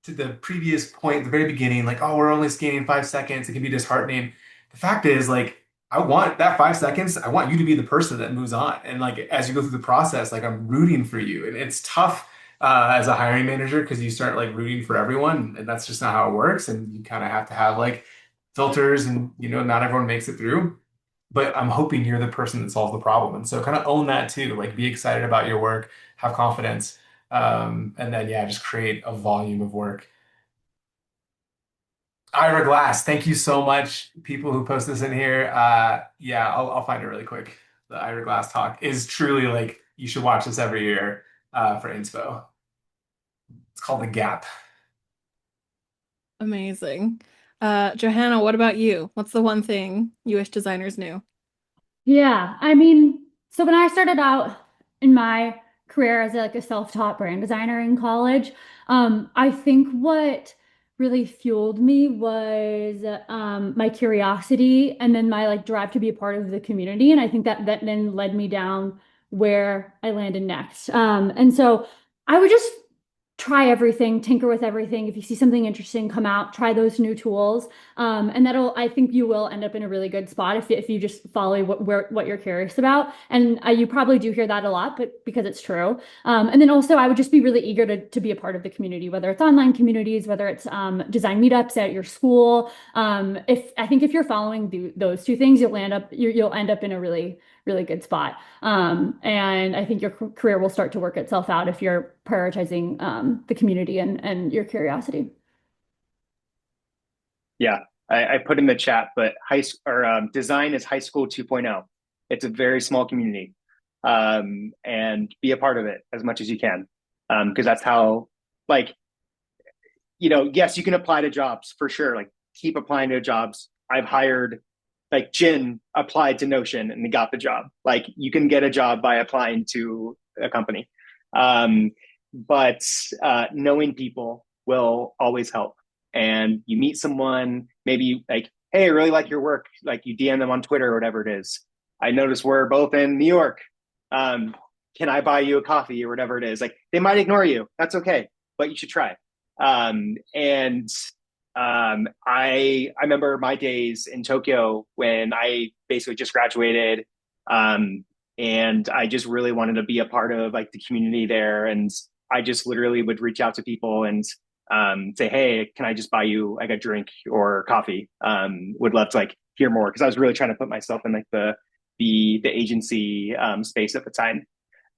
to the previous point at the very beginning, like, oh, we're only scanning 5 seconds, it can be disheartening. The fact is, like, I want that 5 seconds. I want you to be the person that moves on. And like as you go through the process, like I'm rooting for you. And it's tough as a hiring manager because you start like rooting for everyone, and that's just not how it works. And you kind of have to have like filters, and not everyone makes it through. But I'm hoping you're the person that solves the problem. And so kind of own that too. Like be excited about your work, have confidence, and then yeah, just create a volume of work. Ira Glass, thank you so much. People who post this in here, yeah, I'll find it really quick. The Ira Glass talk is truly like you should watch this every year for inspo. It's called The Gap. Amazing. Johanna, what about you? What's the one thing you wish designers knew? Yeah, I mean, so when I started out in my career as like a self-taught brand designer in college, I think what really fueled me was my curiosity and then my like drive to be a part of the community. And I think that then led me down where I landed next. And so I would just try everything, tinker with everything. If you see something interesting come out, try those new tools. And I think you will end up in a really good spot if you just follow what you're curious about. And you probably do hear that a lot, but because it's true. And then also, I would just be really eager to be a part of the community, whether it's online communities, whether it's design meetups at your school. If you're following those two things, you'll end up in a really good spot. And I think your career will start to work itself out if you're prioritizing the community and your curiosity. Yeah, I put in the chat, but design is high school 2.0. It's a very small community, and be a part of it as much as you can, because that's how, like, yes, you can apply to jobs for sure. Like, keep applying to jobs. I've hired, like, Jin applied to Notion and got the job. Like, you can get a job by applying to a company, but knowing people will always help. And you meet someone, maybe like, hey, I really like your work. Like, you DM them on Twitter or whatever it is. I noticed we're both in New York. Um, can I buy you a coffee or whatever it is? Like, they might ignore you. That's okay, but you should try. And I remember my days in Tokyo when I basically just graduated, and I just really wanted to be a part of like the community there. And I just literally would reach out to people and say, "Hey, can I just buy you like a drink or coffee?" Would love to like hear more because I was really trying to put myself in like the agency space at the time.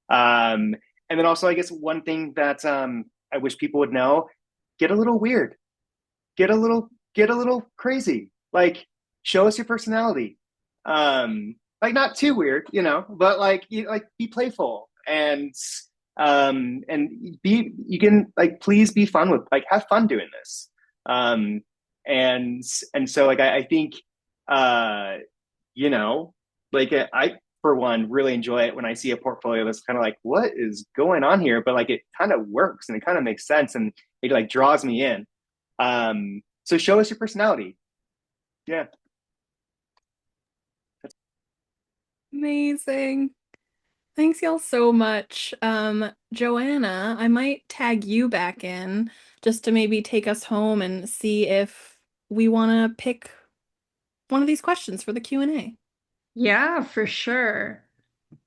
And then also, I guess one thing that I wish people would know: get a little weird, get a little crazy. Like, show us your personality. Like, not too weird, but like be playful and be you can like please be fun with like have fun doing this. Um, and so like I think uh you know I for one really enjoy it when I see a portfolio that's kind of like what is going on here, but like it kind of works and it kind of makes sense and it like draws me in. So show us your personality. Yeah. Amazing. Thanks y'all so much. Joanna, I might tag you back in just to maybe take us home and see if we want to pick one of these questions for the Q&A. Yeah, for sure.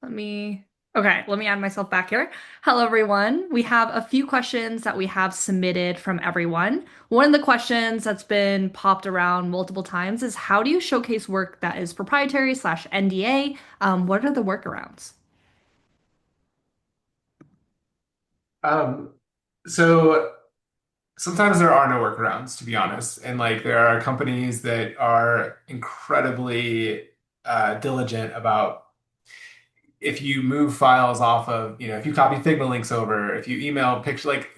Let me add myself back here. Hello, everyone. We have a few questions that we have submitted from everyone. One of the questions that's been popped around multiple times is how do you showcase work that is proprietary slash NDA? What are the workarounds? Um, so sometimes there are no workarounds, to be honest. And like there are companies that are incredibly diligent about if you move files off of, if you copy Figma links over, if you email picture, like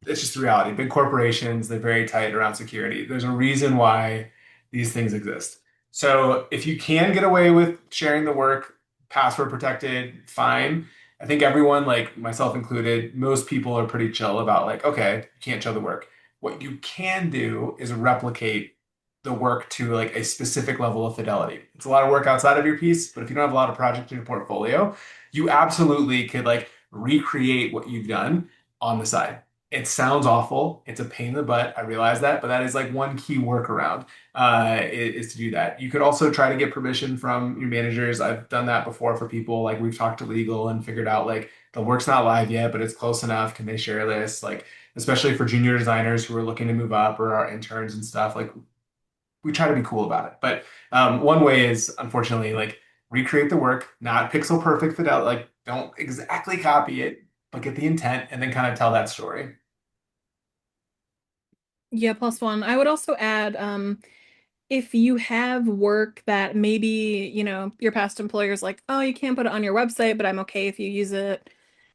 it's just the reality. Big corporations, they're very tight around security. There's a reason why these things exist. So if you can get away with sharing the work, password protected, fine. I think everyone, like myself included, most people are pretty chill about like, okay, you can't show the work. What you can do is replicate the work to like a specific level of fidelity. It's a lot of work outside of your piece, but if you don't have a lot of projects in your portfolio, you absolutely could like recreate what you've done on the side. It sounds awful. It's a pain in the butt. I realize that, but that is like one key workaround is to do that. You could also try to get permission from your managers. I've done that before for people. Like we've talked to legal and figured out like the work's not live yet, but it's close enough. Can they share this? Like especially for junior designers who are looking to move up or our interns and stuff. Like we try to be cool about it. But one way is unfortunately like recreate the work, not pixel perfect fidelity. Like don't exactly copy it, but get the intent and then kind of tell that story. Yeah, plus one. I would also add, if you have work that maybe, your past employer's like, oh, you can't put it on your website, but I'm okay if you use it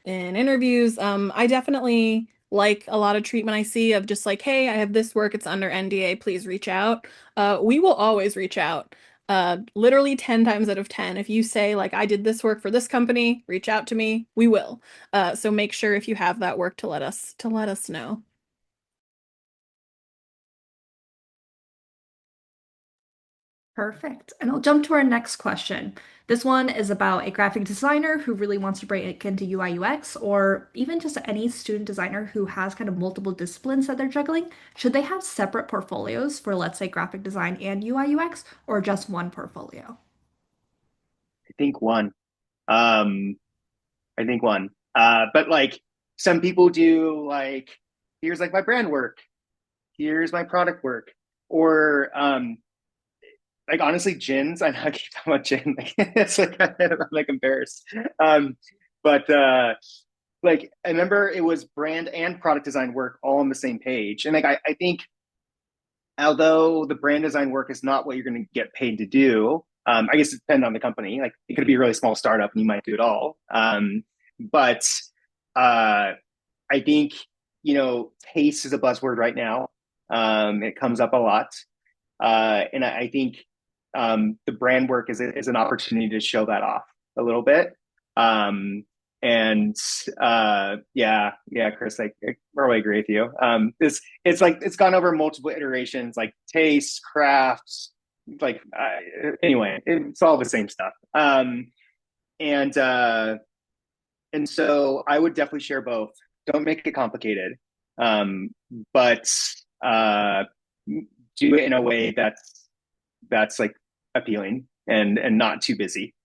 in interviews. I definitely like a lot of treatment I see of just like, hey, I have this work, it's under NDA, please reach out. We will always reach out. Literally 10 times out of 10. If you say like, I did this work for this company, reach out to me, we will. So make sure if you have that work to let us know. Perfect. And I'll jump to our next question. This one is about a graphic designer who really wants to break into UI UX, or even just any student designer who has kind of multiple disciplines that they're juggling. Should they have separate portfolios for, let's say, graphic design and UI UX, or just one portfolio? I think one. Um, I think one. But like some people do like, here's like my brand work, here's my product work, or like honestly, gins. I know I keep talking about gin. Like, it's like I'm like embarrassed. Um, but like I remember it was brand and product design work all on the same page, and like I think although the brand design work is not what you're going to get paid to do, I guess it depends on the company. Like it could be a really small startup and you might do it all. But uh, I think, taste is a buzzword right now. It comes up a lot. And I think the brand work is an opportunity to show that off a little bit. Um, and yeah, Chris, I probably agree with you. It's like it's gone over multiple iterations, like taste, crafts, like anyway, it's all the same stuff. And and so I would definitely share both. Don't make it complicated, um, but uh, do it in a way that's like appealing and not too busy.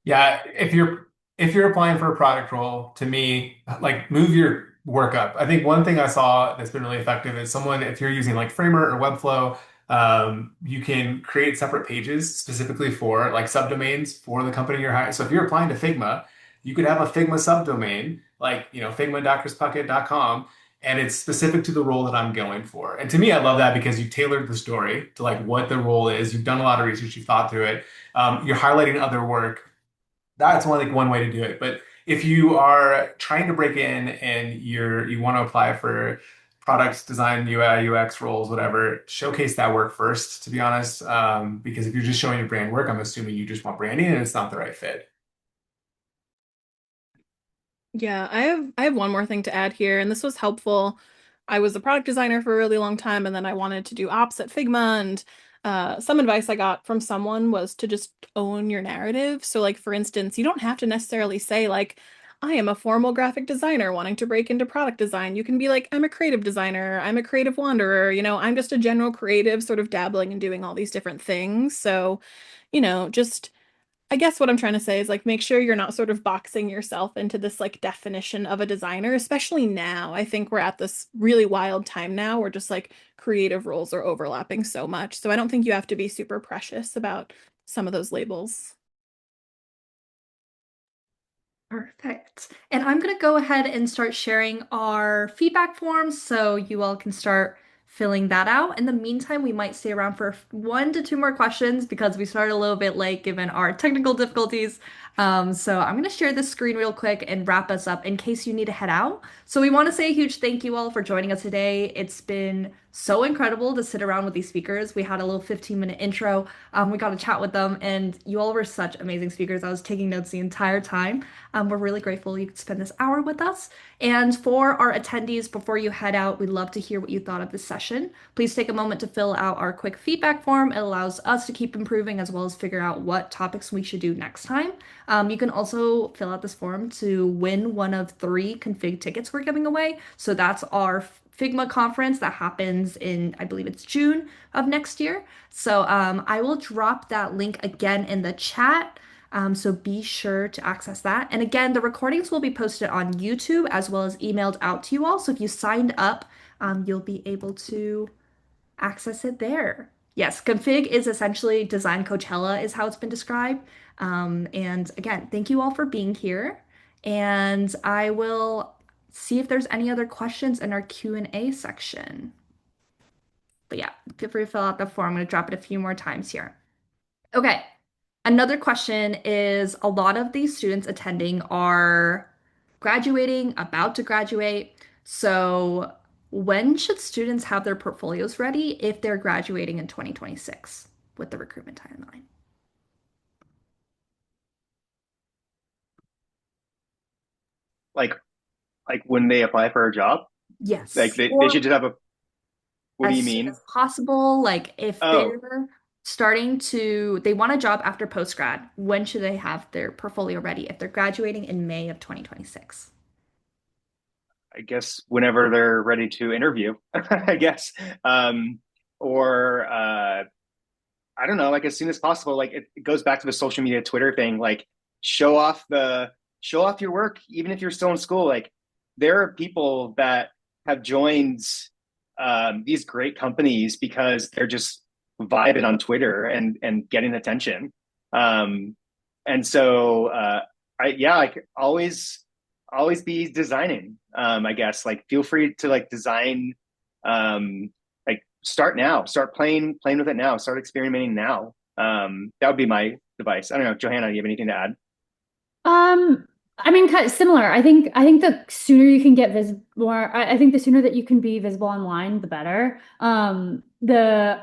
Yeah, if you're applying for a product role, to me, like move your work up. I think one thing I saw that's been really effective is someone, if you're using like Framer or Webflow, you can create separate pages specifically for like subdomains for the company you're hiring. So if you're applying to Figma, you could have a Figma subdomain, like figma.chrispuckett.com, and it's specific to the role that I'm going for. And to me, I love that because you tailored the story to like what the role is. You've done a lot of research, you've thought through it. You're highlighting other work. That's one way to do it. But if you are trying to break in and you want to apply for products design, UI, UX roles, whatever, showcase that work first, to be honest. Because if you're just showing your brand work, I'm assuming you just want branding and it's not the right fit. Yeah, I have one more thing to add here, and this was helpful. I was a product designer for a really long time, and then I wanted to do ops at Figma, and some advice I got from someone was to just own your narrative. So, like for instance, you don't have to necessarily say like, I am a formal graphic designer wanting to break into product design. You can be like, I'm a creative designer, I'm a creative wanderer, I'm just a general creative, sort of dabbling and doing all these different things. So, just I guess what I'm trying to say is like make sure you're not sort of boxing yourself into this like definition of a designer, especially now. I think we're at this really wild time now where just like creative roles are overlapping so much. So I don't think you have to be super precious about some of those labels. Perfect. And I'm going to go ahead and start sharing our feedback forms so you all can start filling that out. In the meantime, we might stay around for 1 to 2 more questions because we started a little bit late given our technical difficulties. So I'm going to share this screen real quick and wrap us up in case you need to head out. So we want to say a huge thank you all for joining us today. It's been so incredible to sit around with these speakers. We had a little 15-minute intro. We got to chat with them, and you all were such amazing speakers. I was taking notes the entire time. We're really grateful you could spend this hour with us. And for our attendees, before you head out, we'd love to hear what you thought of this session. Please take a moment to fill out our quick feedback form. It allows us to keep improving as well as figure out what topics we should do next time. You can also fill out this form to win one of 3 config tickets we're giving away. So that's our Figma conference that happens in, I believe it's June of next year. So I will drop that link again in the chat. So be sure to access that. And again, the recordings will be posted on YouTube as well as emailed out to you all. So if you signed up, you'll be able to access it there. Yes, config is essentially design Coachella, is how it's been described. And again, thank you all for being here. And I will see if there's any other questions in our Q&A section. But yeah, feel free to fill out the form. I'm going to drop it a few more times here. Okay. Another question is a lot of these students attending are graduating, about to graduate. So when should students have their portfolios ready if they're graduating in 2026 with the recruitment timeline? Like like when they apply for a job, like Yes. they Or should just have a, what do as you soon as mean? possible. Like if Oh, they're starting to, they want a job after post grad, when should they have their portfolio ready if they're graduating in May of 2026? I guess whenever they're ready to interview, I guess. Um, or I don't know, like as soon as possible. Like it goes back to the social media Twitter thing, like show off the show off your work, even if you're still in school. Like there are people that have joined these great companies because they're just vibing on Twitter and getting attention. Um, and so I yeah, like always be designing. I guess like feel free to like design like start now, start playing with it now, start experimenting now. That would be my advice. I don't know, Johanna, you have anything to add? Um, I mean, kind of similar. I think the sooner you can get visible, I think the sooner that you can be visible online, the better. I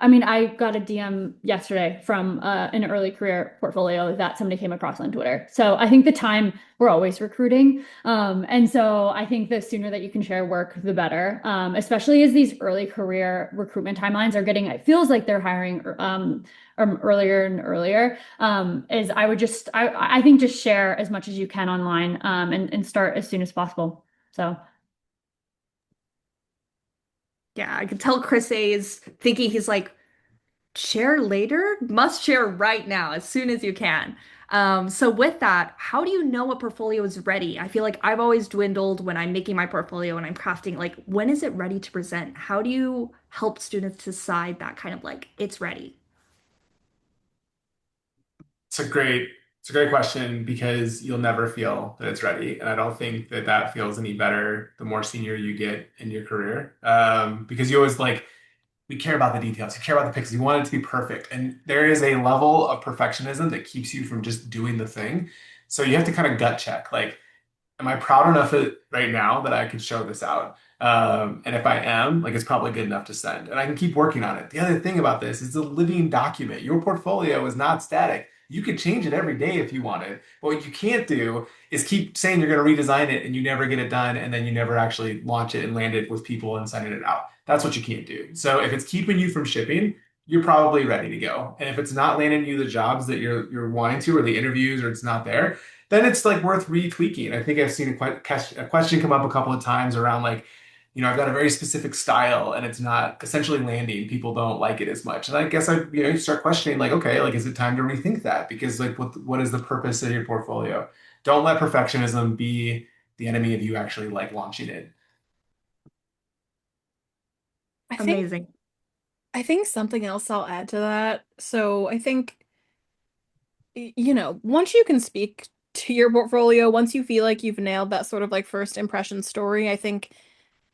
mean, I got a DM yesterday from an early career portfolio that somebody came across on Twitter. So I think the time we're always recruiting, and so I think the sooner that you can share work, the better. Especially as these early career recruitment timelines are getting, it feels like they're hiring earlier and earlier. Is I would just I think just share as much as you can online and start as soon as possible. So Yeah, I could tell Chris A is thinking he's like, share later? Must share right now, as soon as you can. So with that, how do you know what portfolio is ready? I feel like I've always dwindled when I'm making my portfolio and I'm crafting, like, when is it ready to present? How do you help students decide that kind of like, it's ready? It's it's a great question because you'll never feel that it's ready, and I don't think that that feels any better the more senior you get in your career. Because you always like we care about the details, you care about the pixels, you want it to be perfect, and there is a level of perfectionism that keeps you from just doing the thing. So you have to kind of gut check, like am I proud enough of it right now that I could show this out? And if I am, like it's probably good enough to send. And I can keep working on it. The other thing about this is it's a living document. Your portfolio is not static. You could change it every day if you wanted. But what you can't do is keep saying you're going to redesign it and you never get it done and then you never actually launch it and land it with people and sending it out. That's what you can't do. So if it's keeping you from shipping, you're probably ready to go. And if it's not landing you the jobs that you're wanting to or the interviews or it's not there, then it's like worth retweaking. I think I've seen a question come up a couple of times around like, I've got a very specific style and it's not essentially landing. People don't like it as much. And I guess you start questioning like, okay, like, is it time to rethink that? Because like, what is the purpose of your portfolio? Don't let perfectionism be the enemy of you actually like launching it. I think Amazing. I think something else I'll add to that. So I think, once you can speak to your portfolio, once you feel like you've nailed that sort of like first impression story, I think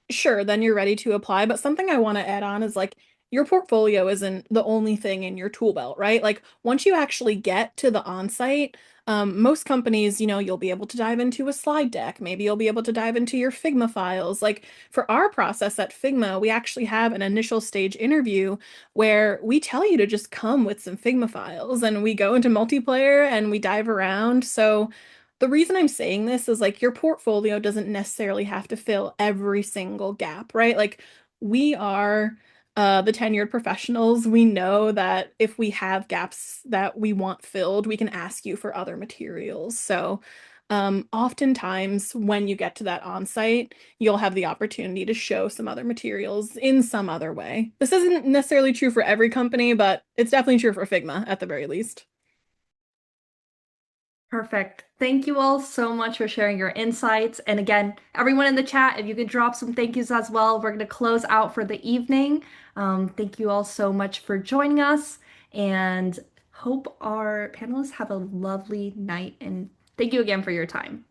sure, then you're ready to apply. But something I want to add on is like your portfolio isn't the only thing in your tool belt, right? Like once you actually get to the on-site, most companies, you'll be able to dive into a slide deck. Maybe you'll be able to dive into your Figma files. Like for our process at Figma, we actually have an initial stage interview where we tell you to just come with some Figma files and we go into multiplayer and we dive around. So the reason I'm saying this is like your portfolio doesn't necessarily have to fill every single gap, right? Like we are the tenured professionals. We know that if we have gaps that we want filled, we can ask you for other materials. So oftentimes when you get to that on-site, you'll have the opportunity to show some other materials in some other way. This isn't necessarily true for every company, but it's definitely true for Figma at the very least. Perfect. Thank you all so much for sharing your insights. And again, everyone in the chat, if you could drop some thank yous as well, we're going to close out for the evening. Thank you all so much for joining us and hope our panelists have a lovely night. And thank you again for your time.